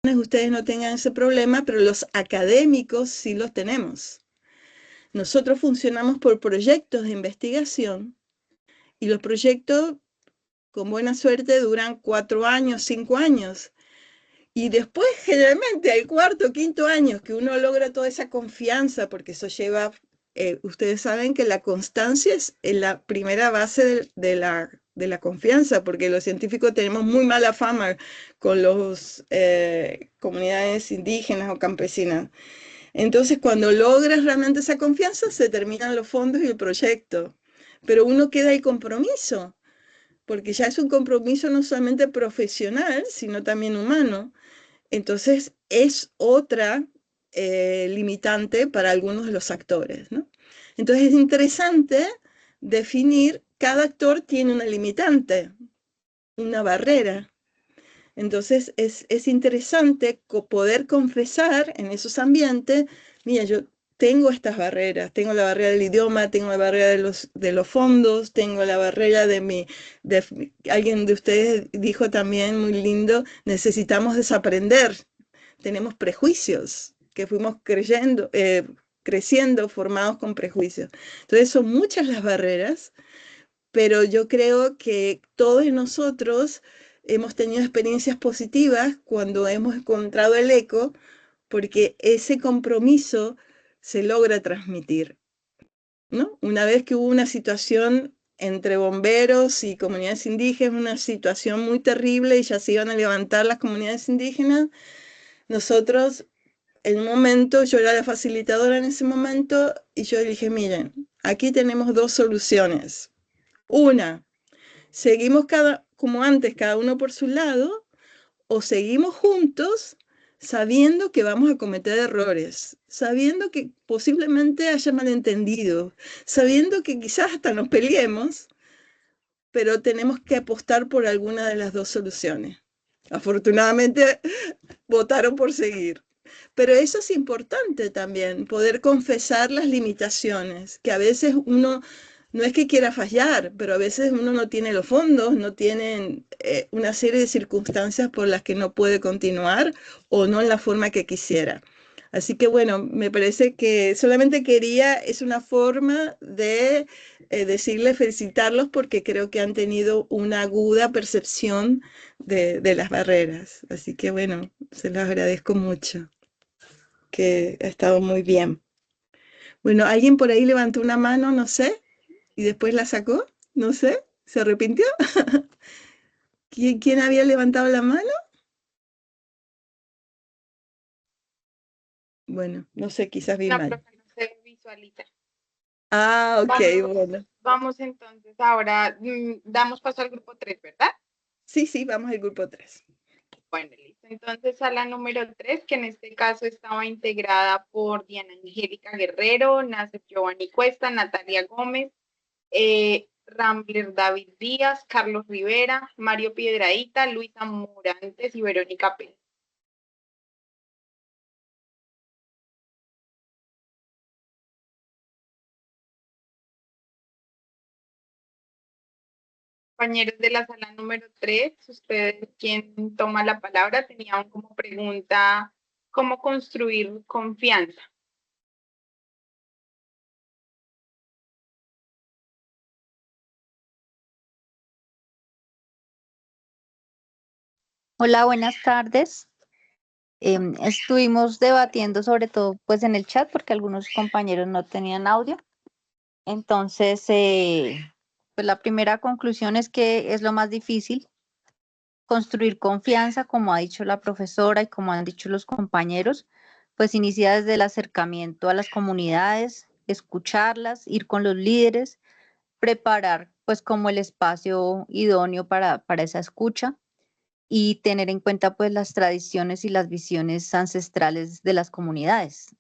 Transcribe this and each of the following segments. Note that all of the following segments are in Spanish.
ustedes no tengan ese problema, pero los académicos sí los tenemos. Nosotros funcionamos por proyectos de investigación y los proyectos, con buena suerte, duran 4 años, 5 años. Y después, generalmente, al cuarto, quinto año, que uno logra toda esa confianza, porque eso lleva, ustedes saben que la constancia es la primera base de la confianza, porque los científicos tenemos muy mala fama con las comunidades indígenas o campesinas. Entonces, cuando logras realmente esa confianza, se terminan los fondos y el proyecto. Pero uno queda el compromiso, porque ya es un compromiso no solamente profesional, sino también humano. Entonces, es otra limitante para algunos de los actores, ¿no? Entonces, es interesante definir, cada actor tiene una limitante, una barrera. Entonces, es interesante poder confesar en esos ambientes, mira, yo tengo estas barreras, tengo la barrera del idioma, tengo la barrera de los fondos, tengo la barrera alguien de ustedes dijo también muy lindo, necesitamos desaprender, tenemos prejuicios que fuimos creciendo formados con prejuicios. Entonces son muchas las barreras, pero yo creo que todos nosotros hemos tenido experiencias positivas cuando hemos encontrado el eco, porque ese compromiso se logra transmitir, ¿no? Una vez que hubo una situación entre bomberos y comunidades indígenas, una situación muy terrible y ya se iban a levantar las comunidades indígenas, nosotros en un momento, yo era la facilitadora en ese momento, y yo dije, miren, aquí tenemos dos soluciones. Una, seguimos como antes, cada uno por su lado, o seguimos juntos sabiendo que vamos a cometer errores, sabiendo que posiblemente haya malentendido, sabiendo que quizás hasta nos peleemos, pero tenemos que apostar por alguna de las dos soluciones. Afortunadamente votaron por seguir. Pero eso es importante también, poder confesar las limitaciones, que a veces uno no es que quiera fallar, pero a veces uno no tiene los fondos, no tiene una serie de circunstancias por las que no puede continuar o no en la forma que quisiera. Así que bueno, me parece que solamente es una forma de decirles, felicitarlos porque creo que han tenido una aguda percepción de las barreras. Así que bueno, se los agradezco mucho, que ha estado muy bien. Bueno, alguien por ahí levantó una mano, no sé, y después la sacó, no sé, ¿se arrepintió? ¿Quién había levantado la mano? Bueno, no sé, quizás vi No, mal. profe, no se visualiza. Ah, ok, Vamos, bueno. vamos entonces ahora, damos paso al grupo 3, ¿verdad? Sí, sí, vamos al grupo 3. Bueno, listo. Entonces a la número 3, que en este caso estaba integrada por Diana Angélica Guerrero, Nasser Giovanni Cuesta, Natalia Gómez, Rambler David Díaz, Carlos Rivera, Mario Piedraíta, Luisa Murantes y Verónica Pérez. Compañeros de la sala número 3, ustedes, quien toma la palabra, tenían como pregunta cómo construir confianza. Hola, buenas tardes. Estuvimos debatiendo sobre todo pues en el chat porque algunos compañeros no tenían audio. Entonces, pues la primera conclusión es que es lo más difícil, construir confianza, como ha dicho la profesora y como han dicho los compañeros, pues inicia desde el acercamiento a las comunidades, escucharlas, ir con los líderes, preparar pues como el espacio idóneo para esa escucha y tener en cuenta pues las tradiciones y las visiones ancestrales de las comunidades.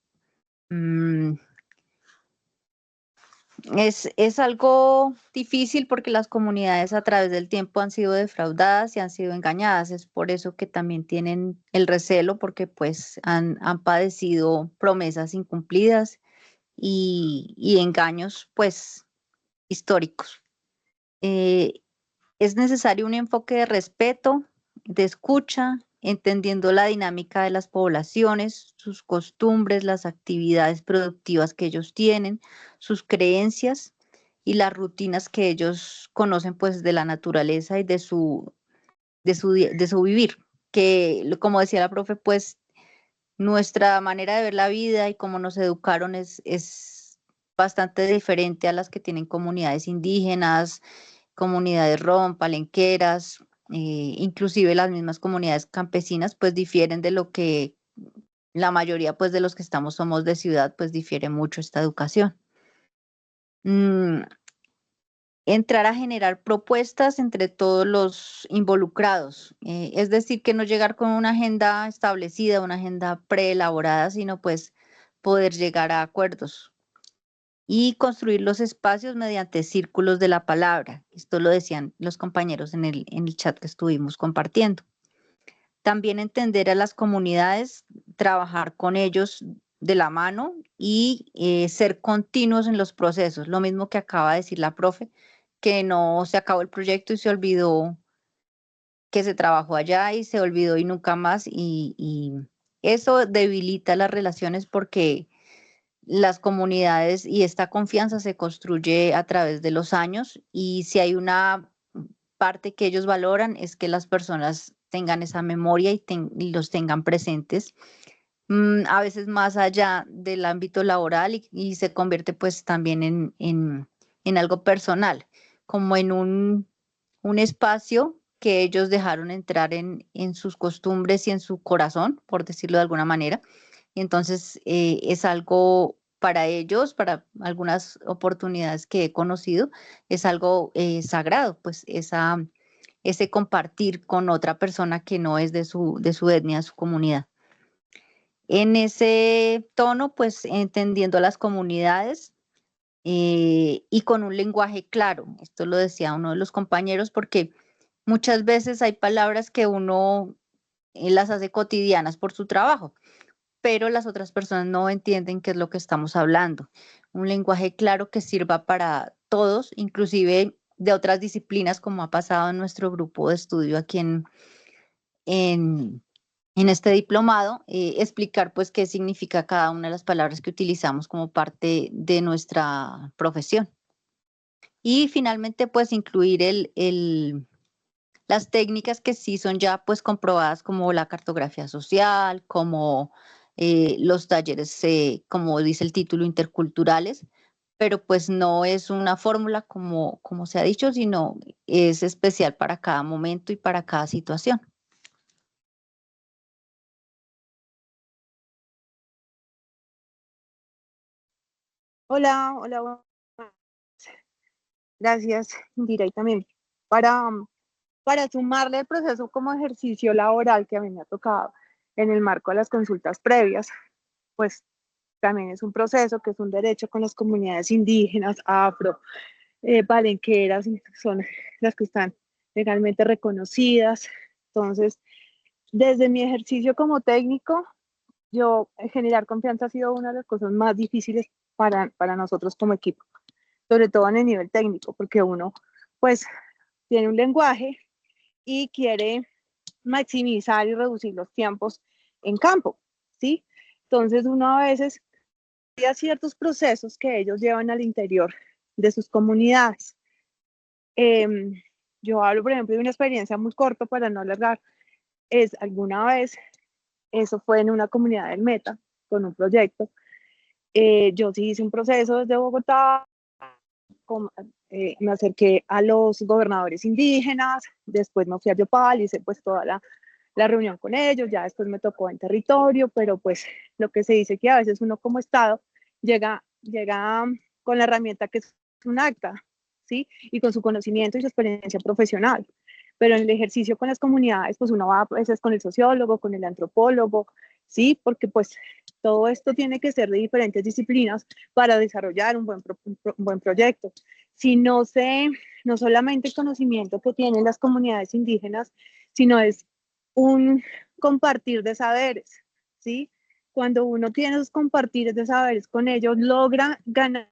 Es algo difícil porque las comunidades a través del tiempo han sido defraudadas y han sido engañadas. Es por eso que también tienen el recelo porque pues han padecido promesas incumplidas y engaños pues históricos. Eh, es necesario un enfoque de respeto, de escucha, entendiendo la dinámica de las poblaciones, sus costumbres, las actividades productivas que ellos tienen, sus creencias y las rutinas que ellos conocen pues de la naturaleza y de su vivir, que como decía la profe, pues nuestra manera de ver la vida y cómo nos educaron es bastante diferente a las que tienen comunidades indígenas, comunidades rom, palenqueras, inclusive las mismas comunidades campesinas, pues difieren de lo que la mayoría pues de los que estamos somos de ciudad, pues difiere mucho esta educación. Entrar a generar propuestas entre todos los involucrados. Es decir, que no llegar con una agenda establecida, una agenda preelaborada, sino pues poder llegar a acuerdos y construir los espacios mediante círculos de la palabra. Esto lo decían los compañeros en el chat que estuvimos compartiendo. También entender a las comunidades, trabajar con ellos de la mano y ser continuos en los procesos. Lo mismo que acaba de decir la profe, que no se acabó el proyecto y se olvidó que se trabajó allá y se olvidó y nunca más. Y eso debilita las relaciones porque las comunidades y esta confianza se construye a través de los años y si hay una parte que ellos valoran es que las personas tengan esa memoria y los tengan presentes, a veces más allá del ámbito laboral y se convierte pues también en algo personal, como en un espacio que ellos dejaron entrar en sus costumbres y en su corazón, por decirlo de alguna manera. Y entonces es algo para ellos, para algunas oportunidades que he conocido, es algo sagrado, pues ese compartir con otra persona que no es de su etnia, de su comunidad. En ese tono, pues entendiendo a las comunidades y con un lenguaje claro. Esto lo decía uno de los compañeros porque muchas veces hay palabras que uno las hace cotidianas por su trabajo, pero las otras personas no entienden qué es lo que estamos hablando. Un lenguaje claro que sirva para todos, inclusive de otras disciplinas, como ha pasado en nuestro grupo de estudio aquí en, en este diplomado, explicar pues qué significa cada una de las palabras que utilizamos como parte de nuestra profesión. Y finalmente pues incluir las técnicas que sí son ya pues comprobadas como la cartografía social, como los talleres, como dice el título, interculturales, pero pues no es una fórmula como se ha dicho, sino es especial para cada momento y para cada situación. Hola, hola, gracias, Indira, y también para, para sumarle el proceso como ejercicio laboral que a mí me ha tocado en el marco de las consultas previas, pues también es un proceso que es un derecho con las comunidades indígenas, afro, palenqueras, son las que están legalmente reconocidas. Entonces, desde mi ejercicio como técnico, generar confianza ha sido una de las cosas más difíciles para nosotros como equipo, sobre todo en el nivel técnico, porque uno pues tiene un lenguaje y quiere maximizar y reducir los tiempos en campo, ¿sí? Entonces uno a veces hay ciertos procesos que ellos llevan al interior de sus comunidades. Yo hablo, por ejemplo, de una experiencia muy corta para no alargar, es alguna vez, eso fue en una comunidad del Meta, con un proyecto, yo sí hice un proceso desde Bogotá, me acerqué a los gobernadores indígenas, después me fui a Yopal, hice pues toda la reunión con ellos, ya después me tocó en territorio, pero pues lo que se dice que a veces uno como Estado llega con la herramienta que es un acta, ¿sí? Y con su conocimiento y su experiencia profesional. Pero en el ejercicio con las comunidades, pues uno va a veces con el sociólogo, con el antropólogo, ¿sí? Porque pues todo esto tiene que ser de diferentes disciplinas para desarrollar un buen proyecto. Si no sé, no solamente el conocimiento que tienen las comunidades indígenas, sino es un compartir de saberes, ¿sí? Cuando uno tiene esos compartires de saberes con ellos, logra ganar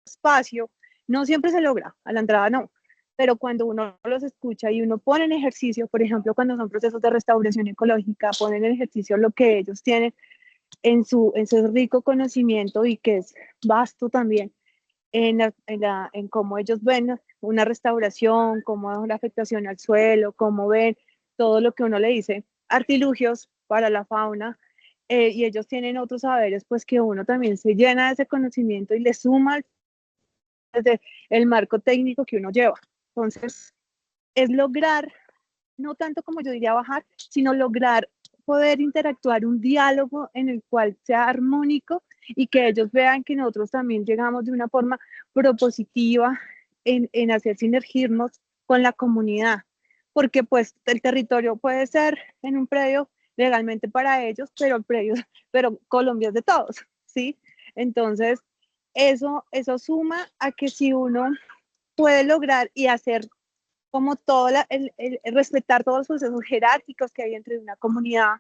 espacio. No siempre se logra, a la entrada no, pero cuando uno los escucha y uno pone en ejercicio, por ejemplo, cuando son procesos de restauración ecológica, ponen en ejercicio lo que ellos tienen en su rico conocimiento y que es vasto también en cómo ellos ven una restauración, cómo es la afectación al suelo, cómo ven todo lo que uno le dice, artilugios para la fauna, y ellos tienen otros saberes, pues que uno también se llena de ese conocimiento y le suma desde el marco técnico que uno lleva. Entonces, es lograr, no tanto como yo diría bajar, sino lograr poder interactuar un diálogo en el cual sea armónico y que ellos vean que nosotros también llegamos de una forma propositiva en hacer sinergismos con la comunidad, porque pues el territorio puede ser en un predio legalmente para ellos, pero el predio, pero Colombia es de todos, ¿sí? Entonces, eso suma a que si uno puede lograr y hacer como todo el respetar todos los procesos jerárquicos que hay entre una comunidad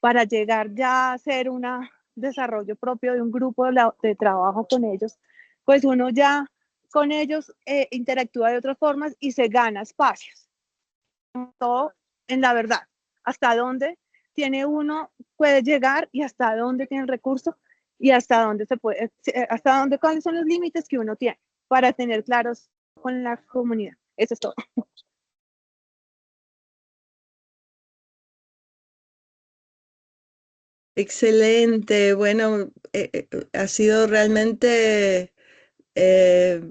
para llegar ya a hacer un desarrollo propio de un grupo de trabajo con ellos, pues uno ya con ellos interactúa de otras formas y se gana espacios. Todo en la verdad, hasta dónde tiene uno, puede llegar y hasta dónde tiene el recurso y hasta dónde se puede, hasta dónde, cuáles son los límites que uno tiene para tener claros con la comunidad. Eso es todo. Excelente, bueno, ha sido realmente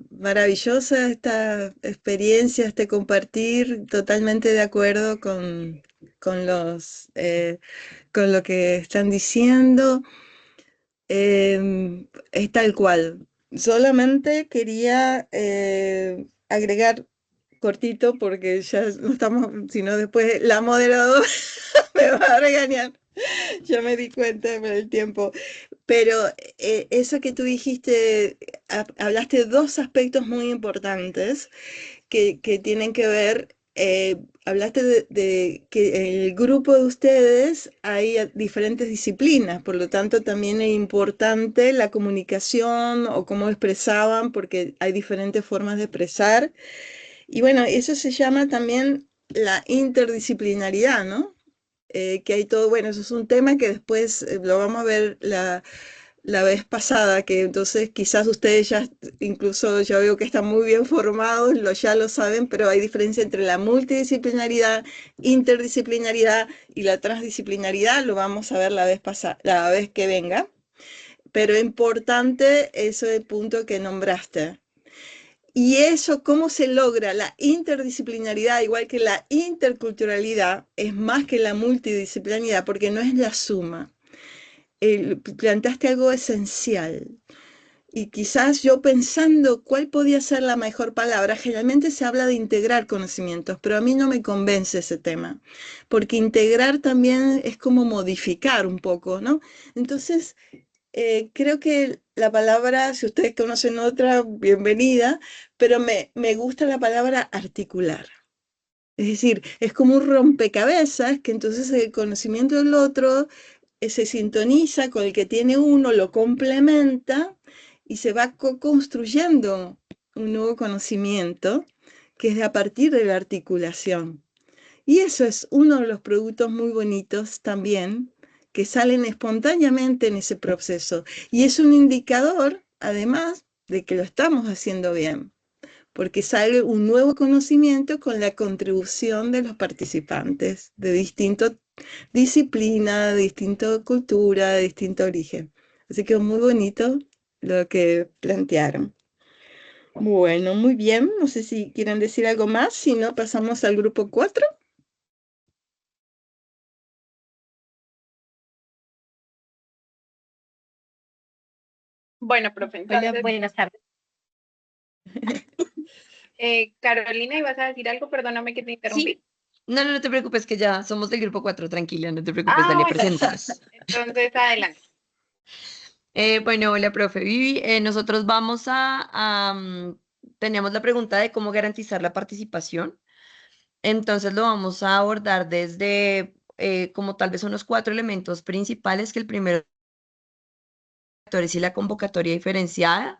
maravillosa esta experiencia, este compartir, totalmente de acuerdo con con lo que están diciendo. Es tal cual. Solamente quería agregar cortito porque ya no estamos, sino después la moderadora me va a regañar. Ya me di cuenta del tiempo. Pero eso que tú dijiste, hablaste de dos aspectos muy importantes que tienen que ver, hablaste de que en el grupo de ustedes hay diferentes disciplinas, por lo tanto también es importante la comunicación o cómo expresaban, porque hay diferentes formas de expresar. Y bueno, eso se llama también la interdisciplinaridad, ¿no? Que hay todo, bueno, eso es un tema que después lo vamos a ver la vez pasada, que entonces quizás ustedes ya, incluso yo veo que están muy bien formados, ya lo saben, pero hay diferencia entre la multidisciplinaridad, interdisciplinaridad y la transdisciplinaridad, lo vamos a ver la vez pasada, la vez que venga, pero es importante ese punto que nombraste. Y eso, ¿cómo se logra? La interdisciplinaridad, igual que la interculturalidad, es más que la multidisciplinaridad, porque no es la suma. Planteaste algo esencial. Y quizás yo pensando cuál podía ser la mejor palabra, generalmente se habla de integrar conocimientos, pero a mí no me convence ese tema, porque integrar también es como modificar un poco, ¿no? Entonces, creo que la palabra, si ustedes conocen otra, bienvenida, pero me gusta la palabra articular. Es decir, es como un rompecabezas que entonces el conocimiento del otro se sintoniza con el que tiene uno, lo complementa y se va construyendo un nuevo conocimiento que es a partir de la articulación. Y eso es uno de los productos muy bonitos también que salen espontáneamente en ese proceso. Y es un indicador, además, de que lo estamos haciendo bien, porque sale un nuevo conocimiento con la contribución de los participantes de distintas disciplinas, de distinta cultura, de distinto origen. Así que muy bonito lo que plantearon. Bueno, muy bien. No sé si quieren decir algo más, si no pasamos al grupo 4. Bueno, profe, Hola, entonces, buenas tardes. Carolina, ¿ibas a decir algo? Perdóname que te interrumpí. Sí. No te preocupes, que ya somos del grupo 4, tranquila, no te preocupes, Ah, dale, bueno, presentas. entonces adelante. Bueno, hola, profe Vivi. Nosotros teníamos la pregunta de cómo garantizar la participación. Entonces lo vamos a abordar desde como tal vez unos 4 elementos principales, que el primero es la convocatoria diferenciada,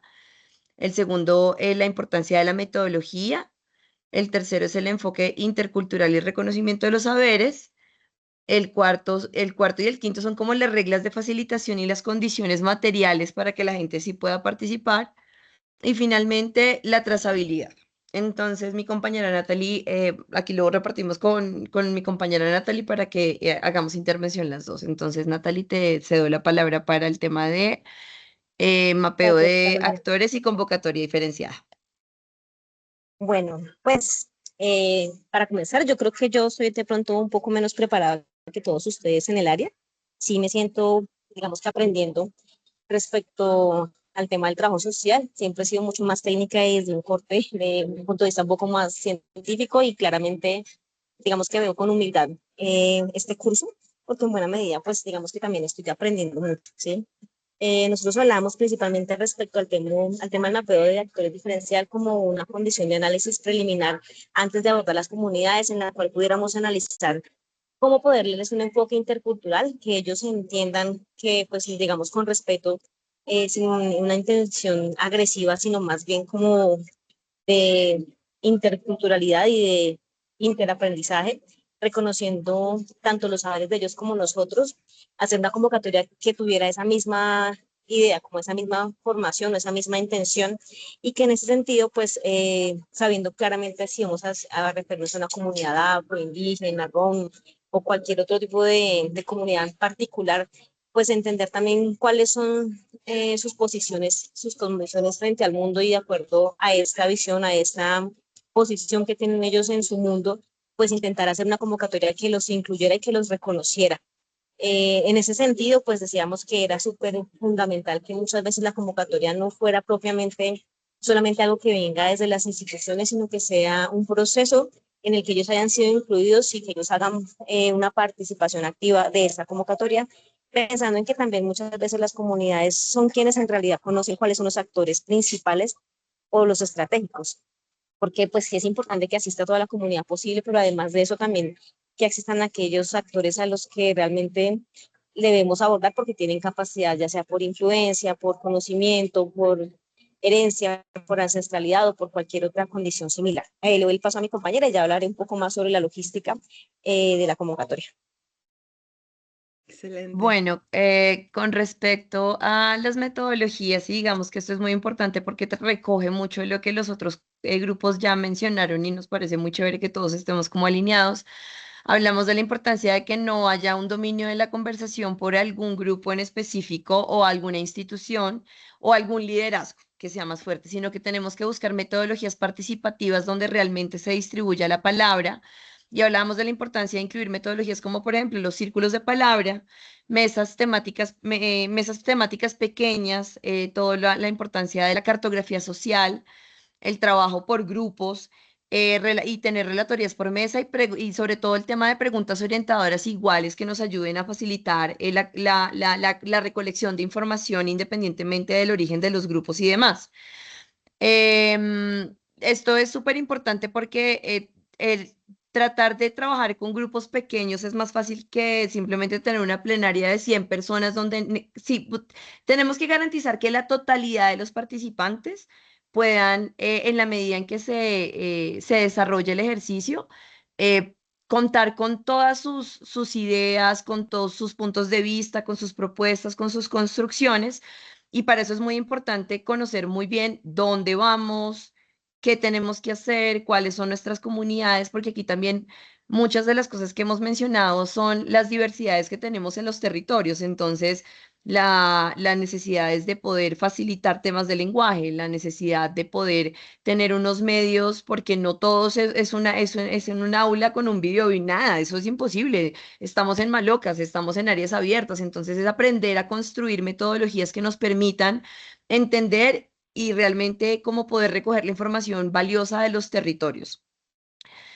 el segundo es la importancia de la metodología, El tercero es el enfoque intercultural y reconocimiento de los saberes. El cuarto y el quinto son como las reglas de facilitación y las condiciones materiales para que la gente sí pueda participar. Y finalmente, la trazabilidad. Entonces, mi compañera Natalie, aquí luego repartimos con mi compañera Natalie para que hagamos intervención las dos. Entonces, Natalie, te cedo la palabra para el tema de mapeo Gracias, de Carolina. actores y convocatoria diferenciada. Bueno, pues para comenzar, yo creo que yo soy de pronto un poco menos preparada que todos ustedes en el área. Sí me siento, digamos que aprendiendo respecto al tema del trabajo social. Siempre he sido mucho más técnica y desde un corte, de un punto de vista un poco más científico y claramente, digamos que veo con humildad este curso, porque en buena medida, pues digamos que también estoy aprendiendo mucho, ¿sí? Nosotros hablamos principalmente respecto al tema del mapeo de actores diferencial como una condición de análisis preliminar antes de abordar las comunidades en la cual pudiéramos analizar cómo poderles un enfoque intercultural, que ellos entiendan que, pues, digamos, con respeto, sin una intención agresiva, sino más bien como de interculturalidad y de interaprendizaje, reconociendo tanto los saberes de ellos como nosotros, hacer una convocatoria que tuviera esa misma idea, como esa misma formación, esa misma intención, y que en ese sentido, pues, sabiendo claramente si vamos a referirnos a una comunidad afro, indígena, rom, o cualquier otro tipo de comunidad en particular, pues entender también cuáles son sus posiciones, sus convicciones frente al mundo y de acuerdo a esta visión, a esta posición que tienen ellos en su mundo, pues intentar hacer una convocatoria que los incluyera y que los reconociera. En ese sentido, pues decíamos que era súper fundamental que muchas veces la convocatoria no fuera propiamente solamente algo que venga desde las instituciones, sino que sea un proceso en el que ellos hayan sido incluidos y que ellos hagan una participación activa de esta convocatoria, pensando en que también muchas veces las comunidades son quienes en realidad conocen cuáles son los actores principales o los estratégicos, porque pues sí es importante que asista toda la comunidad posible, pero además de eso también que existan aquellos actores a los que realmente debemos abordar porque tienen capacidad, ya sea por influencia, por conocimiento, por herencia, por ancestralidad o por cualquier otra condición similar. Le doy el paso a mi compañera y ya hablaré un poco más sobre la logística de la convocatoria. Excelente. Bueno, con respecto a las metodologías, y digamos que esto es muy importante porque te recoge mucho de lo que los otros grupos ya mencionaron y nos parece muy chévere que todos estemos como alineados. Hablamos de la importancia de que no haya un dominio de la conversación por algún grupo en específico o alguna institución o algún liderazgo que sea más fuerte, sino que tenemos que buscar metodologías participativas donde realmente se distribuya la palabra. Y hablamos de la importancia de incluir metodologías como, por ejemplo, los círculos de palabra, mesas temáticas pequeñas, toda la importancia de la cartografía social, el trabajo por grupos y tener relatorías por mesa y sobre todo el tema de preguntas orientadoras iguales que nos ayuden a facilitar la recolección de información independientemente del origen de los grupos y demás. Esto es súper importante porque el tratar de trabajar con grupos pequeños es más fácil que simplemente tener una plenaria de 100 personas donde sí, tenemos que garantizar que la totalidad de los participantes puedan, en la medida en que se desarrolle el ejercicio, eh, contar con todas sus ideas, con todos sus puntos de vista, con sus propuestas, con sus construcciones y para eso es muy importante conocer muy bien dónde vamos, qué tenemos que hacer, cuáles son nuestras comunidades, porque aquí también muchas de las cosas que hemos mencionado son las diversidades que tenemos en los territorios. Entonces, la necesidad es de poder facilitar temas de lenguaje, la necesidad de poder tener unos medios, porque no todos es en un aula con un video y nada, eso es imposible. Estamos en malocas, estamos en áreas abiertas, entonces es aprender a construir metodologías que nos permitan entender y realmente cómo poder recoger la información valiosa de los territorios.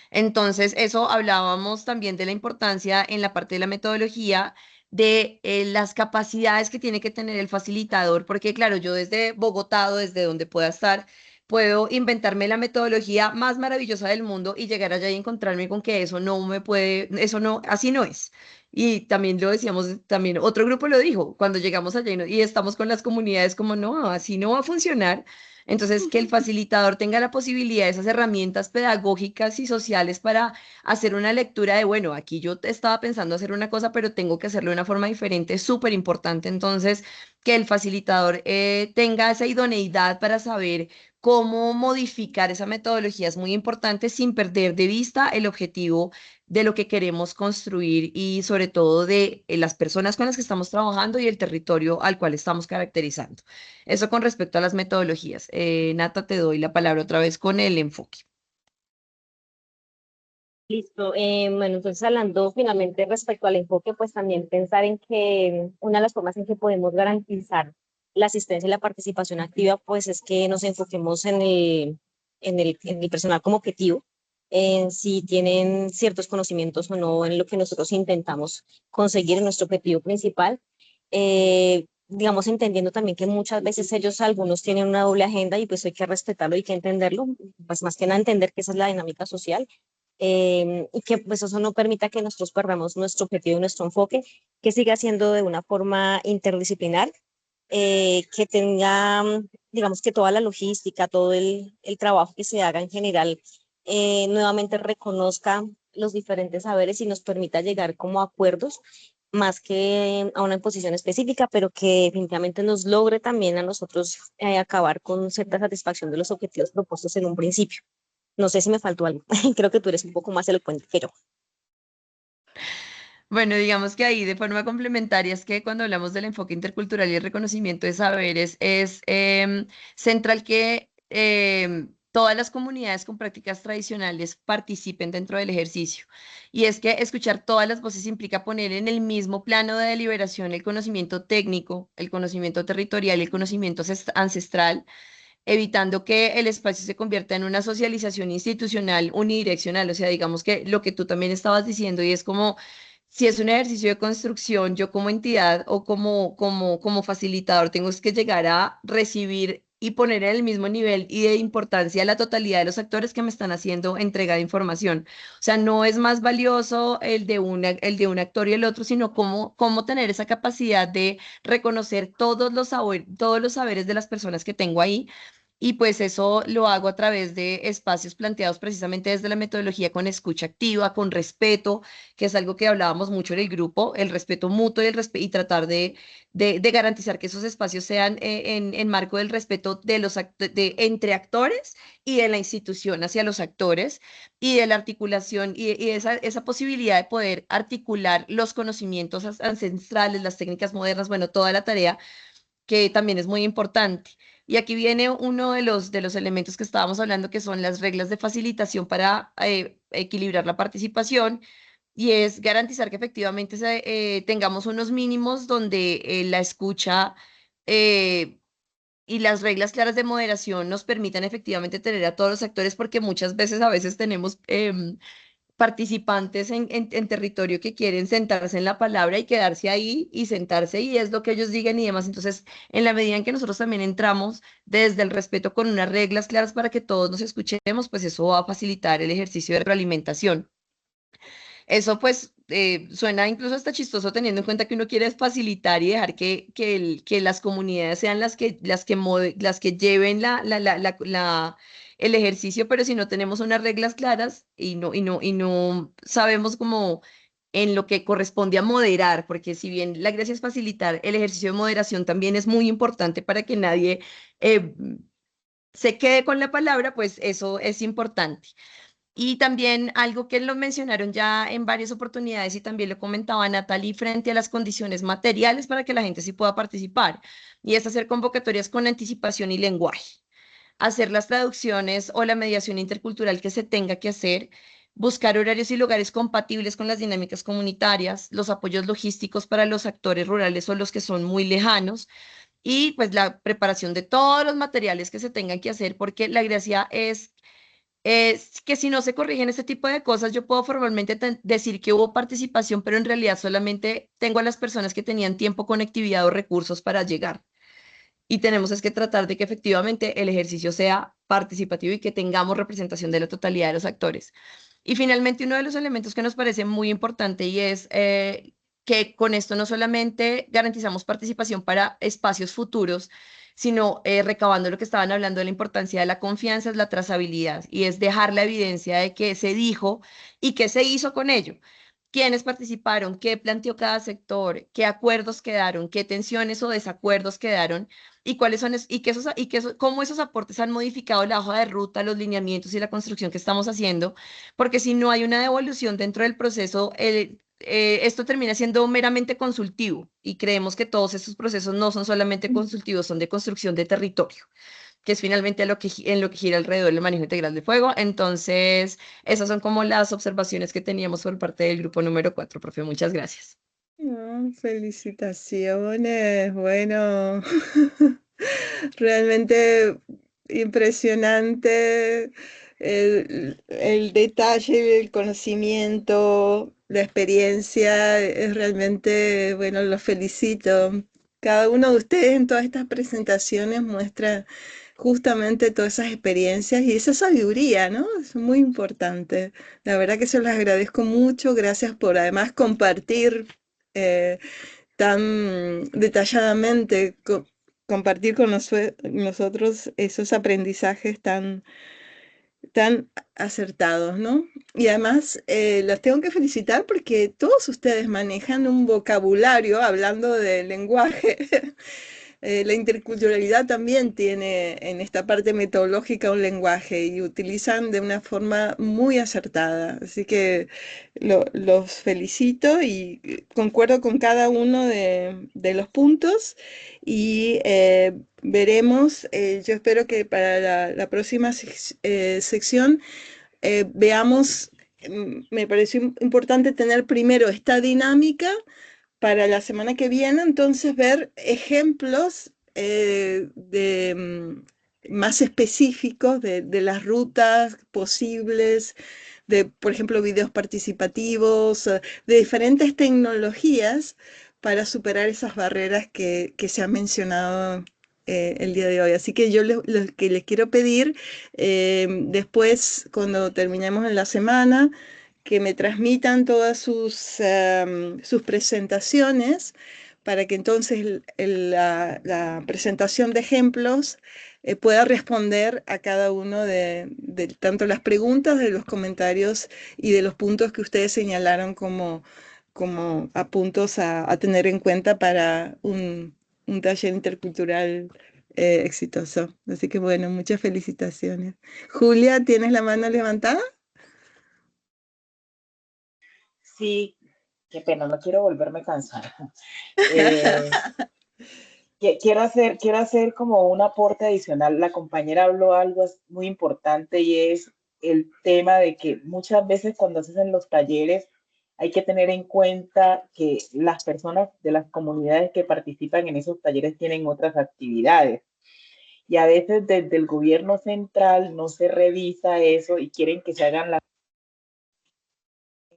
Entonces, eso hablábamos también de la importancia en la parte de la metodología de las capacidades que tiene que tener el facilitador, porque claro, yo desde Bogotá o desde donde pueda estar, puedo inventarme la metodología más maravillosa del mundo y llegar allá y encontrarme con que eso no me puede, eso no, así no es. Y también lo decíamos, también otro grupo lo dijo, cuando llegamos allá y estamos con las comunidades como, no, así no va a funcionar Entonces, que el facilitador tenga la posibilidad de esas herramientas pedagógicas y sociales para hacer una lectura de, bueno, aquí yo estaba pensando hacer una cosa, pero tengo que hacerlo de una forma diferente, es súper importante. Entonces, que el facilitador tenga esa idoneidad para saber cómo modificar esa metodología es muy importante sin perder de vista el objetivo de lo que queremos construir y sobre todo de las personas con las que estamos trabajando y el territorio al cual estamos caracterizando. Eso con respecto a las metodologías. Nata, te doy la palabra otra vez con el enfoque. Listo. Bueno, entonces hablando finalmente respecto al enfoque, pues también pensar en que una de las formas en que podemos garantizar la asistencia y la participación activa, pues es que nos enfoquemos en el personal como objetivo, en si tienen ciertos conocimientos o no en lo que nosotros intentamos conseguir en nuestro objetivo principal. Digamos, entendiendo también que muchas veces ellos, algunos tienen una doble agenda y pues hay que respetarlo y hay que entenderlo, pues más que nada entender que esa es la dinámica social, y que pues eso no permita que nosotros perdamos nuestro objetivo y nuestro enfoque, que siga siendo de una forma interdisciplinar, que tenga, digamos que toda la logística, todo el trabajo que se haga en general, nuevamente reconozca los diferentes saberes y nos permita llegar como a acuerdos más que a una imposición específica, pero que definitivamente nos logre también a nosotros acabar con cierta satisfacción de los objetivos propuestos en un principio. No sé si me faltó algo. Creo que tú eres un poco más elocuente que yo. Bueno, digamos que ahí de forma complementaria es que cuando hablamos del enfoque intercultural y el reconocimiento de saberes es central que todas las comunidades con prácticas tradicionales participen dentro del ejercicio. Y es que escuchar todas las voces implica poner en el mismo plano de deliberación el conocimiento técnico, el conocimiento territorial y el conocimiento ancestral, evitando que el espacio se convierta en una socialización institucional unidireccional. O sea, digamos que lo que tú también estabas diciendo y es como, si es un ejercicio de construcción, yo como entidad o como facilitador tengo es que llegar a recibir y poner en el mismo nivel y de importancia la totalidad de los actores que me están haciendo entrega de información. O sea, no es más valioso el de un actor y el otro, sino cómo tener esa capacidad de reconocer todos los saberes de las personas que tengo ahí, y pues eso lo hago a través de espacios planteados precisamente desde la metodología con escucha activa, con respeto, que es algo que hablábamos mucho en el grupo, el respeto mutuo y tratar de garantizar que esos espacios sean en marco del respeto de entre actores y de la institución hacia los actores y de la articulación y esa posibilidad de poder articular los conocimientos ancestrales, las técnicas modernas, bueno, toda la tarea que también es muy importante. Y aquí viene uno de los elementos que estábamos hablando, que son las reglas de facilitación para equilibrar la participación, y es garantizar que efectivamente tengamos unos mínimos donde la escucha eh, y las reglas claras de moderación nos permitan efectivamente tener a todos los actores, porque muchas veces a veces tenemos participantes en territorio que quieren sentarse en la palabra y quedarse ahí y sentarse y es lo que ellos digan y demás. Entonces, en la medida en que nosotros también entramos desde el respeto con unas reglas claras para que todos nos escuchemos, pues eso va a facilitar el ejercicio de retroalimentación. Eso pues suena incluso hasta chistoso teniendo en cuenta que uno quiere facilitar y dejar que las comunidades sean las que lleven el ejercicio, pero si no tenemos unas reglas claras y no sabemos cómo en lo que corresponde a moderar, porque si bien la gracia es facilitar, el ejercicio de moderación también es muy importante para que nadie eh, se quede con la palabra, pues eso es importante. Y también algo que lo mencionaron ya en varias oportunidades y también lo comentaba Natalie frente a las condiciones materiales para que la gente sí pueda participar, y es hacer convocatorias con anticipación y lenguaje, hacer las traducciones o la mediación intercultural que se tenga que hacer, buscar horarios y lugares compatibles con las dinámicas comunitarias, los apoyos logísticos para los actores rurales o los que son muy lejanos, y pues la preparación de todos los materiales que se tengan que hacer, porque la gracia es que si no se corrigen este tipo de cosas, yo puedo formalmente decir que hubo participación, pero en realidad solamente tengo a las personas que tenían tiempo, conectividad o recursos para llegar. Y tenemos es que tratar de que efectivamente el ejercicio sea participativo y que tengamos representación de la totalidad de los actores. Y finalmente, uno de los elementos que nos parece muy importante y es que con esto no solamente garantizamos participación para espacios futuros, sino recabando lo que estaban hablando de la importancia de la confianza, es la trazabilidad y es dejar la evidencia de qué se dijo y qué se hizo con ello. Quiénes participaron, qué planteó cada sector, qué acuerdos quedaron, qué tensiones o desacuerdos quedaron y cuáles son cómo esos aportes han modificado la hoja de ruta, los lineamientos y la construcción que estamos haciendo, porque si no hay una devolución dentro del proceso, esto termina siendo meramente consultivo y creemos que todos estos procesos no son solamente consultivos, son de construcción de territorio, que es finalmente en lo que gira alrededor del manejo integral de fuego. Entonces, esas son como las observaciones que teníamos por parte del grupo número 4, profe. Muchas gracias. Felicitaciones, bueno, realmente impresionante el detalle, el conocimiento, la experiencia, es realmente, bueno, los felicito. Cada uno de ustedes en todas estas presentaciones muestra justamente todas esas experiencias y esa sabiduría, ¿no? Es muy importante. La verdad que se los agradezco mucho. Gracias por además compartir eh, tan detalladamente, compartir con nosotros esos aprendizajes tan acertados, ¿no? Y además los tengo que felicitar porque todos ustedes manejan un vocabulario, hablando de lenguaje. La interculturalidad también tiene en esta parte metodológica un lenguaje y utilizan de una forma muy acertada. Así que los felicito y concuerdo con cada uno de los puntos y veremos, yo espero que para la próxima sección veamos, me pareció importante tener primero esta dinámica para la semana que viene, entonces ver ejemplos más específicos de las rutas posibles, de, por ejemplo, videos participativos, de diferentes tecnologías para superar esas barreras que se han mencionado el día de hoy. Así que yo lo que les quiero pedir, después, cuando terminemos en la semana, que me transmitan todas sus presentaciones para que entonces la presentación de ejemplos pueda responder a cada uno de tanto las preguntas, de los comentarios y de los puntos que ustedes señalaron como a puntos a tener en cuenta para un taller intercultural exitoso. Así que bueno, muchas felicitaciones. Julia, ¿tienes la mano levantada? Sí, qué pena, no quiero volverme cansada. Eh, quiero hacer como un aporte adicional. La compañera habló algo muy importante y es el tema de que muchas veces cuando se hacen los talleres hay que tener en cuenta que las personas de las comunidades que participan en esos talleres tienen otras actividades. Y a veces desde el gobierno central no se revisa eso y quieren que se hagan las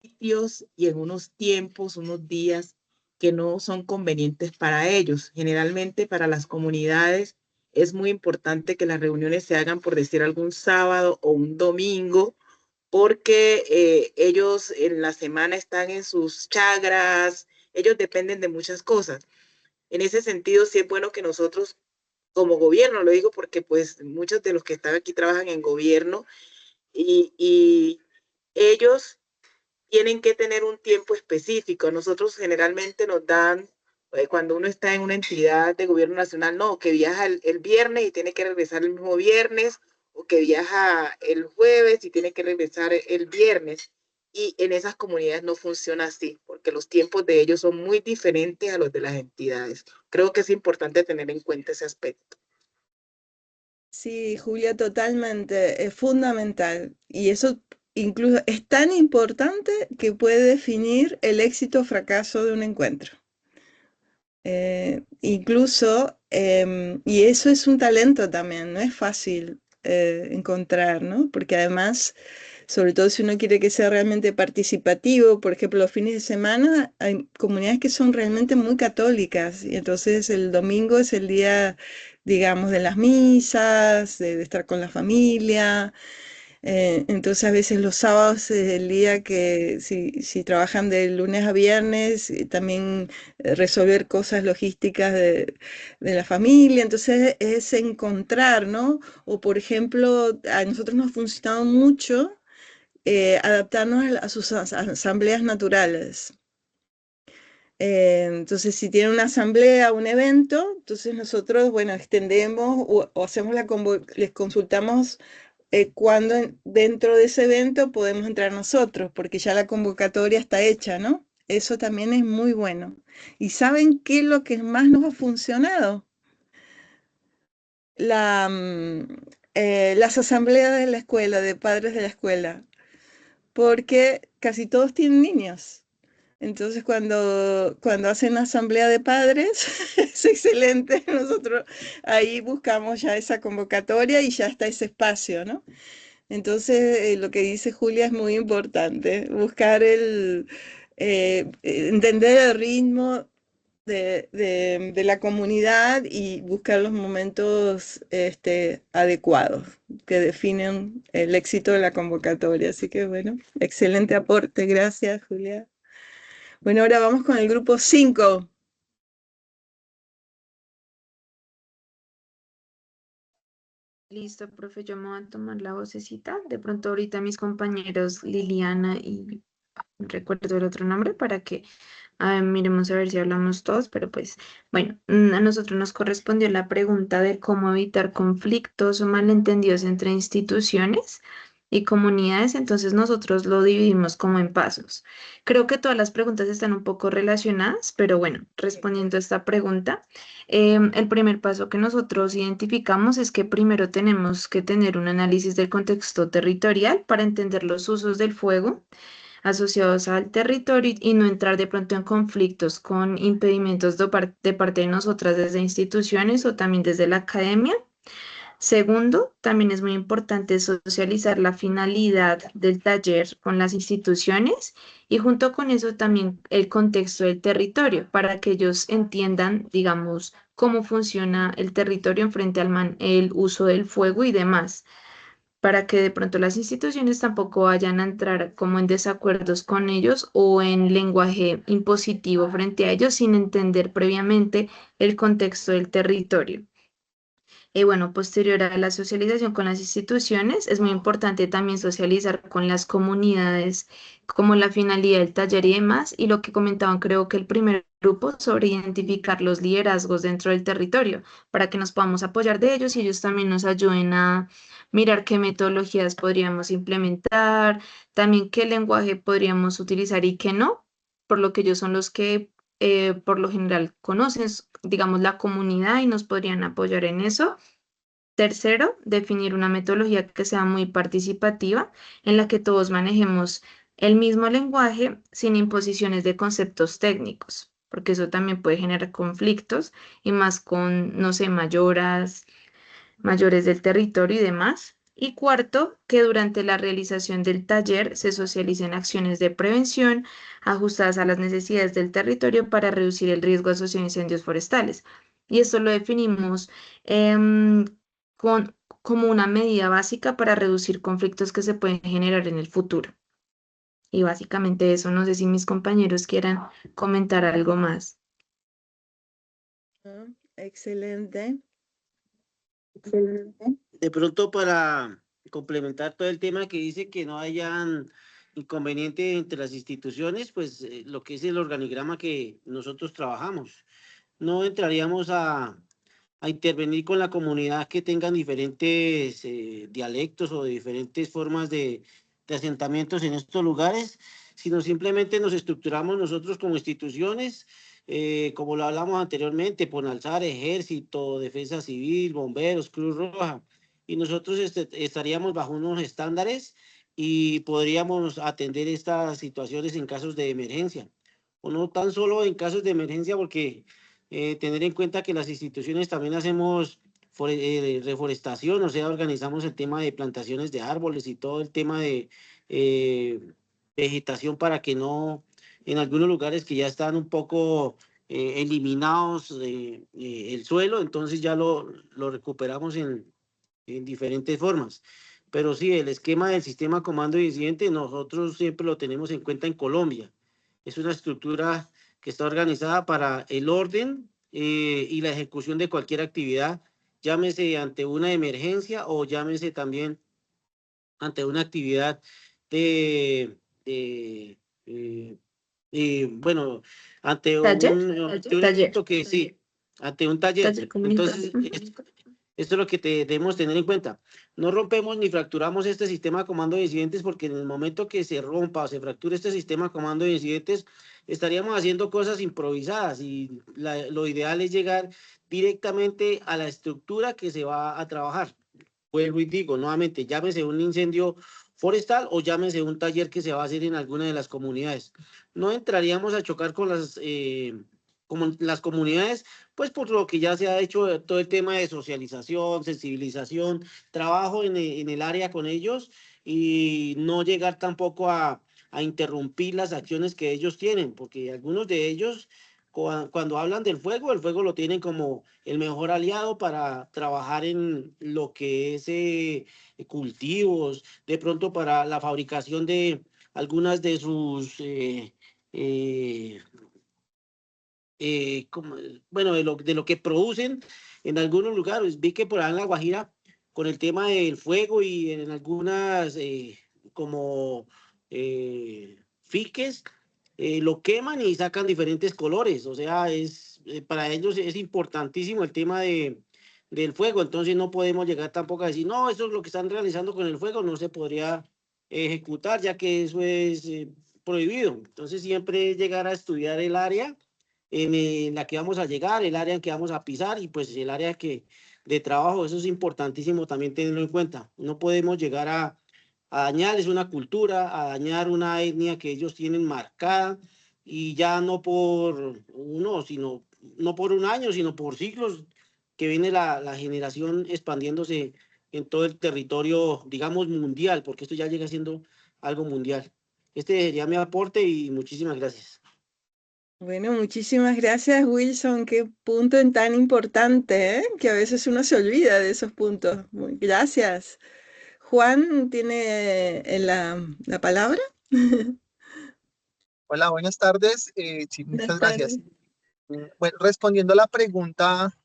sitios y en unos tiempos, unos días que no son convenientes para ellos. Generalmente para las comunidades es muy importante que las reuniones se hagan, por decir, algún sábado o un domingo, porque ellos en la semana están en sus chagras, ellos dependen de muchas cosas. En ese sentido, sí es bueno que nosotros como gobierno, lo digo porque pues muchos de los que están aquí trabajan en gobierno y ellos tienen que tener un tiempo específico. Nosotros generalmente nos dan, cuando uno está en una entidad de gobierno nacional, no, que viaja el viernes y tiene que regresar el mismo viernes, o que viaja el jueves y tiene que regresar el viernes. Y en esas comunidades no funciona así, porque los tiempos de ellos son muy diferentes a los de las entidades. Creo que es importante tener en cuenta ese aspecto. Sí, Julia, totalmente, es fundamental. Y eso incluso es tan importante que puede definir el éxito o fracaso de un encuentro. Incluso, y eso es un talento también, no es fácil encontrar, ¿no? Porque además, sobre todo si uno quiere que sea realmente participativo, por ejemplo, los fines de semana hay comunidades que son realmente muy católicas y entonces el domingo es el día, digamos, de las misas, de estar con la familia. Entonces a veces los sábados es el día que si trabajan de lunes a viernes, también resolver cosas logísticas de la familia, entonces es encontrar, ¿no? O por ejemplo, a nosotros nos ha funcionado mucho adaptarnos a sus asambleas naturales. Entonces, si tiene una asamblea, un evento, entonces nosotros, bueno, extendemos o hacemos les consultamos cuándo dentro de ese evento podemos entrar nosotros, porque ya la convocatoria está hecha, ¿no? Eso también es muy bueno. ¿Y saben qué es lo que más nos ha funcionado? Las asambleas de la escuela, de padres de la escuela, porque casi todos tienen niños. Entonces, cuando hacen asamblea de padres, es excelente. Nosotros ahí buscamos ya esa convocatoria y ya está ese espacio, ¿no? Entonces, lo que dice Julia es muy importante, buscar entender el ritmo de la comunidad y buscar los momentos adecuados que definen el éxito de la convocatoria. Así que, bueno, excelente aporte. Gracias, Julia. Bueno, ahora vamos con el grupo 5. Listo, profe, yo me voy a tomar la vocecita. De pronto ahorita mis compañeros Liliana y no recuerdo el otro nombre para que miremos a ver si hablamos todos, pero pues bueno, a nosotros nos correspondió la pregunta de cómo evitar conflictos o malentendidos entre instituciones y comunidades, entonces nosotros lo dividimos como en pasos. Creo que todas las preguntas están un poco relacionadas, pero bueno, respondiendo a esta pregunta, el primer paso que nosotros identificamos es que primero tenemos que tener un análisis del contexto territorial para entender los usos del fuego asociados al territorio y no entrar de pronto en conflictos con impedimentos de parte de nosotras desde instituciones o también desde la academia. Segundo, también es muy importante socializar la finalidad del taller con las instituciones y junto con eso también el contexto del territorio para que ellos entiendan, digamos, cómo funciona el territorio en frente al el uso del fuego y demás para que de pronto las instituciones tampoco vayan a entrar como en desacuerdos con ellos o en lenguaje impositivo frente a ellos sin entender previamente el contexto del territorio. Y bueno, posterior a la socialización con las instituciones, es muy importante también socializar con las comunidades, como la finalidad del taller y demás, y lo que comentaban, creo que el primer grupo sobre identificar los liderazgos dentro del territorio, para que nos podamos apoyar de ellos y ellos también nos ayuden a mirar qué metodologías podríamos implementar, también qué lenguaje podríamos utilizar y qué no, por lo que ellos son los que por lo general conocen, digamos, la comunidad y nos podrían apoyar en eso. Tercero, definir una metodología que sea muy participativa, en la que todos manejemos el mismo lenguaje sin imposiciones de conceptos técnicos, porque eso también puede generar conflictos y más con, no sé, mayores del territorio y demás. Y cuarto, que durante la realización del taller se socialicen acciones de prevención ajustadas a las necesidades del territorio para reducir el riesgo asociado a incendios forestales. Y esto lo definimos como una medida básica para reducir conflictos que se pueden generar en el futuro. Y básicamente eso, no sé si mis compañeros quieran comentar algo más. Excelente. De pronto para complementar todo el tema que dice que no hayan inconveniente entre las instituciones, pues lo que es el organigrama que nosotros trabajamos. No entraríamos a intervenir con la comunidad que tengan diferentes dialectos o diferentes formas de asentamientos en estos lugares, sino simplemente nos estructuramos nosotros como instituciones, como lo hablamos anteriormente, Ponalzar, Ejército, Defensa Civil, Bomberos, Cruz Roja, y nosotros estaríamos bajo unos estándares y podríamos atender estas situaciones en casos de emergencia, o no tan solo en casos de emergencia, porque tener en cuenta que las instituciones también hacemos reforestación, o sea, organizamos el tema de plantaciones de árboles y todo el tema de vegetación para que no, en algunos lugares que ya están un poco eliminados el suelo, entonces ya lo recuperamos en diferentes formas. Pero sí, el esquema del sistema comando y incidente nosotros siempre lo tenemos en cuenta en Colombia. Es una estructura que está organizada para el orden y la ejecución de cualquier actividad, llámese ante una emergencia o llámese también ante una actividad de, de, eh, bueno, ante ¿Taller? ante un Taller. evento que sí, ante un taller. Taller comunitario. Entonces, esto es lo que debemos tener en cuenta. No rompemos ni fracturamos este sistema de comando de incidentes porque en el momento que se rompa o se fracture este sistema de comando de incidentes, estaríamos haciendo cosas improvisadas y lo ideal es llegar directamente a la estructura que se va a trabajar. Vuelvo y digo nuevamente, llámese un incendio forestal o llámese un taller que se va a hacer en alguna de las comunidades. No entraríamos a chocar con las comunidades, pues por lo que ya se ha hecho todo el tema de socialización, sensibilización, trabajo en el área con ellos y no llegar tampoco a interrumpir las acciones que ellos tienen, porque algunos de ellos cuando hablan del fuego, el fuego lo tienen como el mejor aliado para trabajar en lo que es cultivos, de pronto para la fabricación de algunas de sus, como, bueno, de lo que producen en algunos lugares. Vi que por ahí en La Guajira, con el tema del fuego y en algunas como fiques, lo queman y sacan diferentes colores. O sea, para ellos es importantísimo el tema del fuego. Entonces no podemos llegar tampoco a decir, no, eso es lo que están realizando con el fuego, no se podría ejecutar, ya que eso es prohibido. Entonces siempre llegar a estudiar el área en la que vamos a llegar, el área en que vamos a pisar y pues el área de trabajo, eso es importantísimo también tenerlo en cuenta. No podemos llegar a dañar, es una cultura, a dañar una etnia que ellos tienen marcada y ya no por uno, sino no por un año, sino por siglos que viene la generación expandiéndose en todo el territorio, digamos, mundial, porque esto ya llega siendo algo mundial. Este sería mi aporte y muchísimas gracias. Bueno, muchísimas gracias, Wilson. Qué punto tan importante, ¿eh? Que a veces uno se olvida de esos puntos. Gracias. Juan tiene la palabra. Hola, buenas tardes. Sí, Buenas muchas gracias. tardes. Bueno, respondiendo a la pregunta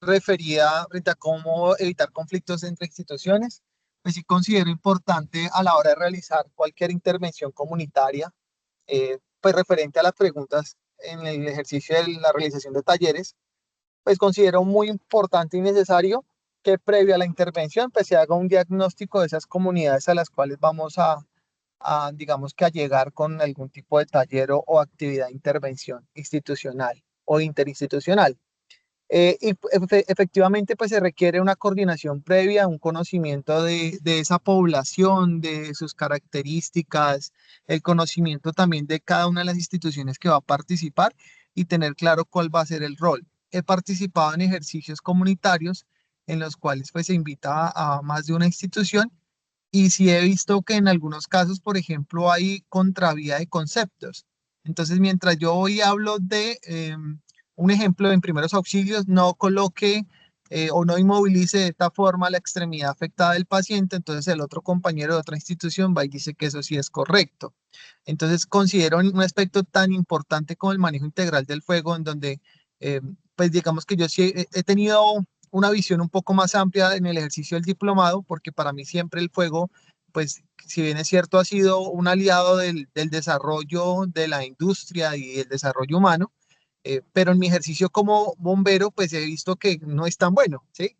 referida frente a cómo evitar conflictos entre instituciones, pues sí considero importante a la hora de realizar cualquier intervención comunitaria, pues referente a las preguntas en el ejercicio de la realización de talleres, pues considero muy importante y necesario que previo a la intervención pues se haga un diagnóstico de esas comunidades a las cuales vamos digamos que a llegar con algún tipo de taller o actividad de intervención institucional o interinstitucional. Efectivamente, pues se requiere una coordinación previa, un conocimiento de esa población, de sus características, el conocimiento también de cada una de las instituciones que va a participar y tener claro cuál va a ser el rol. He participado en ejercicios comunitarios en los cuales pues se invita a más de una institución y sí he visto que en algunos casos, por ejemplo, hay contravía de conceptos. Entonces, mientras yo hoy hablo de un ejemplo en primeros auxilios, no coloque o no inmovilice de esta forma la extremidad afectada del paciente, entonces el otro compañero de otra institución va y dice que eso sí es correcto. Entonces, considero un aspecto tan importante como el manejo integral del fuego, en donde, pues digamos que yo sí he tenido una visión un poco más amplia en el ejercicio del diplomado, porque para mí siempre el fuego, pues si bien es cierto, ha sido un aliado del desarrollo de la industria y el desarrollo humano, pero en mi ejercicio como bombero, pues he visto que no es tan bueno, ¿sí?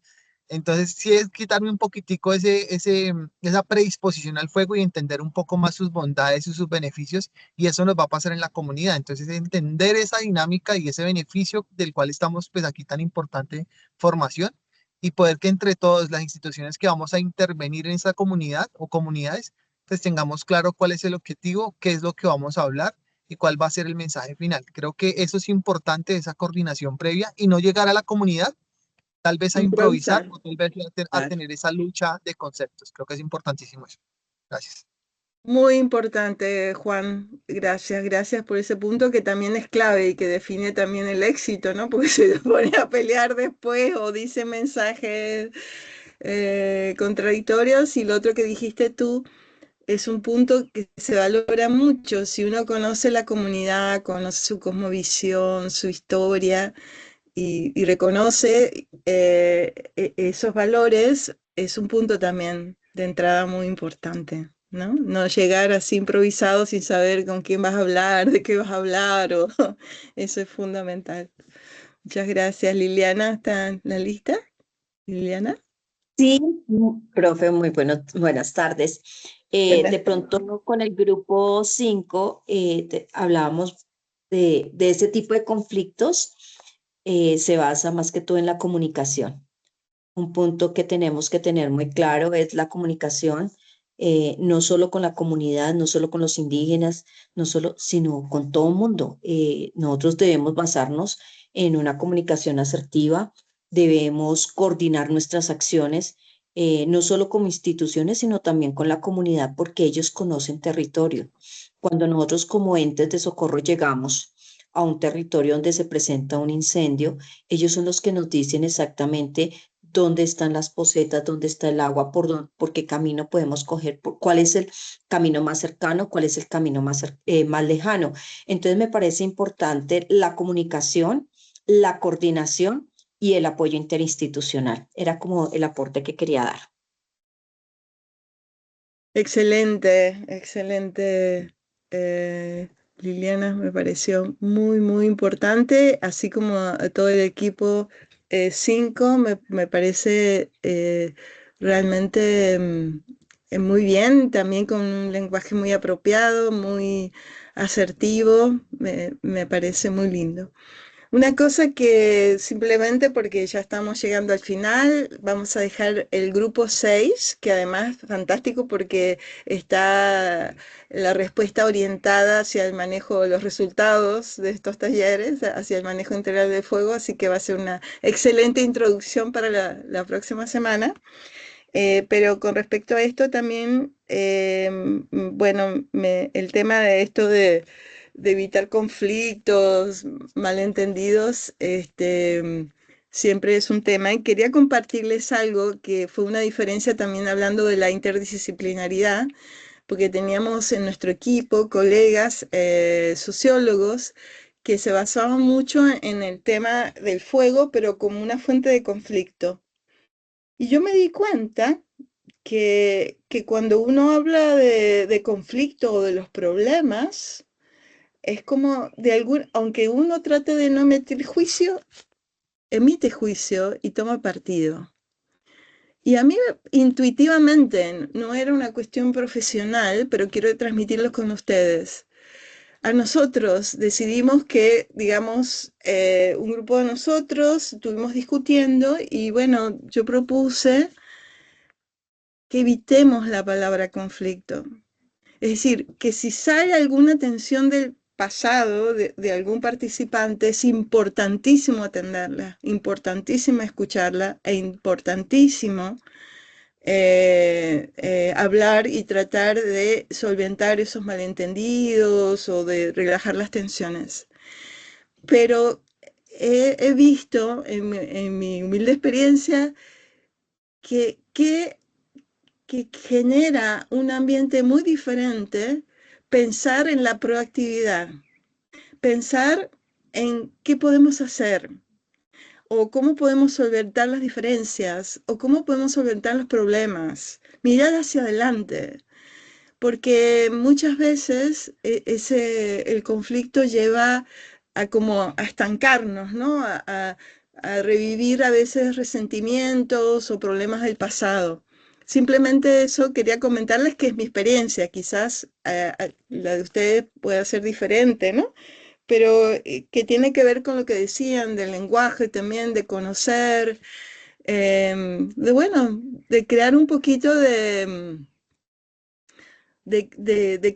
Entonces, sí es quitarme un poquitico esa predisposición al fuego y entender un poco más sus bondades y sus beneficios, y eso nos va a pasar en la comunidad. Entonces, entender esa dinámica y ese beneficio del cual estamos, pues aquí tan importante formación, y poder que entre todas las instituciones que vamos a intervenir en esa comunidad o comunidades, pues tengamos claro cuál es el objetivo, qué es lo que vamos a hablar y cuál va a ser el mensaje final. Creo que eso es importante, esa coordinación previa y no llegar a la comunidad tal vez a improvisar o tal vez a tener esa lucha de conceptos. Creo que es importantísimo eso. Gracias. Muy importante, Juan. Gracias, gracias por ese punto que también es clave y que define también el éxito, ¿no? Porque se pone a pelear después o dice mensajes contradictorios, y lo otro que dijiste tú es un punto que se valora mucho. Si uno conoce la comunidad, conoce su cosmovisión, su historia y reconoce esos valores, es un punto también de entrada muy importante, ¿no? No llegar así improvisado sin saber con quién vas a hablar, de qué vas a hablar, eso es fundamental. Muchas gracias, Liliana. ¿Está en la lista? Liliana. Sí, profe, muy buenas tardes. Buenas De tardes. pronto con el grupo 5 hablábamos de ese tipo de conflictos, se basa más que todo en la comunicación. Un punto que tenemos que tener muy claro es la comunicación, no solo con la comunidad, no solo con los indígenas, no solo, sino con todo el mundo. Nosotros debemos basarnos en una comunicación asertiva, debemos coordinar nuestras acciones, no solo como instituciones, sino también con la comunidad, porque ellos conocen territorio. Cuando nosotros como entes de socorro llegamos a un territorio donde se presenta un incendio, ellos son los que nos dicen exactamente dónde están las posetas, dónde está el agua, por qué camino podemos coger, cuál es el camino más cercano, cuál es el camino más lejano. Entonces me parece importante la comunicación, la coordinación y el apoyo interinstitucional. Era como el aporte que quería dar. Excelente, excelente, Liliana, me pareció muy, muy importante, así como a todo el equipo 5, me parece realmente muy bien, también con un lenguaje muy apropiado, muy asertivo, me parece muy lindo. Una cosa que simplemente porque ya estamos llegando al final, vamos a dejar el grupo 6, que además es fantástico porque está la respuesta orientada hacia el manejo de los resultados de estos talleres, hacia el manejo integral del fuego, así que va a ser una excelente introducción para la próxima semana. Pero con respecto a esto también, bueno, el tema de esto de evitar conflictos, malentendidos, siempre es un tema. Y quería compartirles algo que fue una diferencia también hablando de la interdisciplinaridad, porque teníamos en nuestro equipo colegas sociólogos que se basaban mucho en el tema del fuego, pero como una fuente de conflicto. Y yo me di cuenta que cuando uno habla de conflicto o de los problemas, es como aunque uno trate de no emitir juicio, emite juicio y toma partido. Y a mí intuitivamente, no era una cuestión profesional, pero quiero transmitirlo con ustedes. A nosotros decidimos que, digamos, un grupo de nosotros estuvimos discutiendo y bueno, yo propuse que evitemos la palabra conflicto. Es decir, que si sale alguna tensión del pasado de algún participante, es importantísimo atenderla, importantísimo escucharla e importantísimo hablar y tratar de solventar esos malentendidos o de relajar las tensiones. Pero he visto en mi humilde experiencia que genera un ambiente muy diferente pensar en la proactividad, pensar en qué podemos hacer, o cómo podemos solventar las diferencias, o cómo podemos solventar los problemas, mirar hacia adelante, porque muchas veces el conflicto lleva a como a estancarnos, ¿no? A revivir a veces resentimientos o problemas del pasado. Simplemente eso quería comentarles que es mi experiencia, quizás la de ustedes pueda ser diferente, ¿no? Pero que tiene que ver con lo que decían del lenguaje también, de conocer, bueno, de crear un poquito de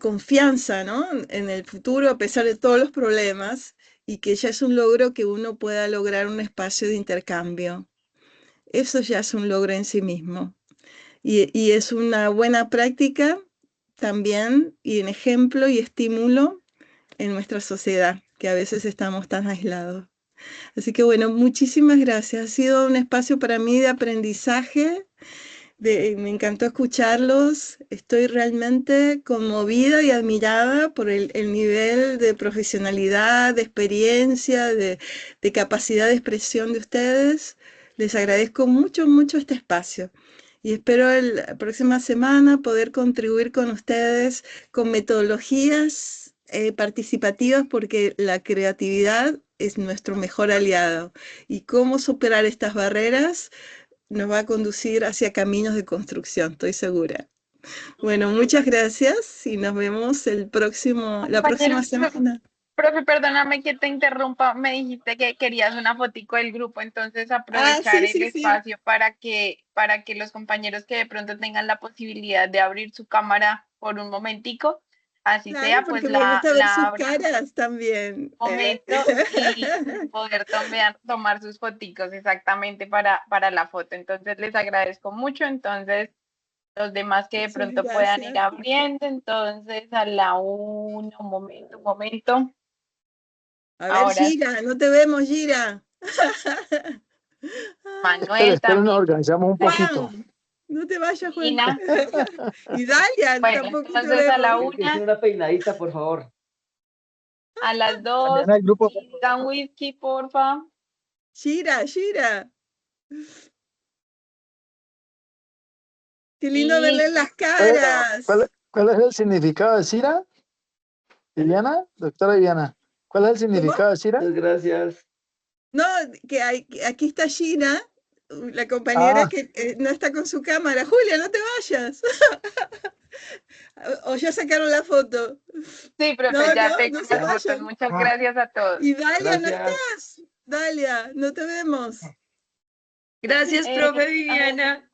confianza, ¿no? En el futuro, a pesar de todos los problemas, y que ya es un logro que uno pueda lograr un espacio de intercambio. Eso ya es un logro en sí mismo. Y es una buena práctica también, y un ejemplo y estímulo en nuestra sociedad, que a veces estamos tan aislados. Así que bueno, muchísimas gracias. Ha sido un espacio para mí de aprendizaje, Me encantó escucharlos. Estoy realmente conmovida y admirada por el nivel de profesionalidad, de experiencia, de capacidad de expresión de ustedes. Les agradezco mucho, mucho este espacio. Y espero la próxima semana poder contribuir con ustedes con metodologías participativas, porque la creatividad es nuestro mejor aliado. Y cómo superar estas barreras nos va a conducir hacia caminos de construcción, estoy segura. Bueno, muchas gracias y nos vemos la próxima Compañeros, semana. profe, perdóname que te interrumpa, me dijiste que querías una fotico del grupo, entonces Ah, aprovechar sí, el sí, sí. espacio para que los compañeros que de pronto tengan la posibilidad de abrir su cámara por un momentico, así Claro, sea, pues porque me gusta ver la sus abran caras también. un momento y poder tomar sus foticos exactamente para la foto. Entonces les agradezco mucho, entonces los demás que de Muchas pronto puedan ir gracias. abriendo, entonces a la una, un momento. A ver, Ahora sí, Gira, no te vemos, Gira. Manuel Esperen, nos también, organizamos un poquito. Juan, no te vayas, Juan. Lina. Y Dalia, Bueno, tampoco te entonces a la vemos. Que sea una, una peinadita, por favor. a las dos, También al grupo, por y favor. digan whisky, porfa. Gira, Gira. Qué lindo Y verle las ¿Cuál, caras. cuál es el significado de Cira? Viviana, doctora Viviana, ¿cuál es el ¿Cómo? significado de Cira? Muchas gracias. No, que aquí está Gina, la compañera Ah, que no está con su cámara. Julia, no te vayas. O ya sacaron la foto. sí, No, profe, ya no, tengo no se las fotos. vayan. Muchas ah, gracias a todos. Y Dalia, ¿no Gracias. estás? Dalia, no te vemos. Gracias, profe A ver, Viviana.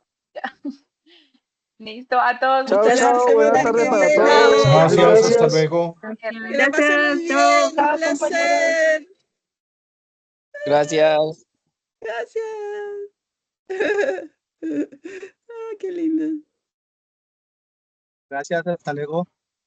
listo, a todos, chao, muchas Hasta la chao, gracias. buenas semana tardes que para viene. todos. Chao. Mil Gracias, hasta gracias. luego. Que la pasen muy Gracias, chao. bien. Un placer. Gracias. Gracias. Ah, qué lindo. Gracias, hasta luego.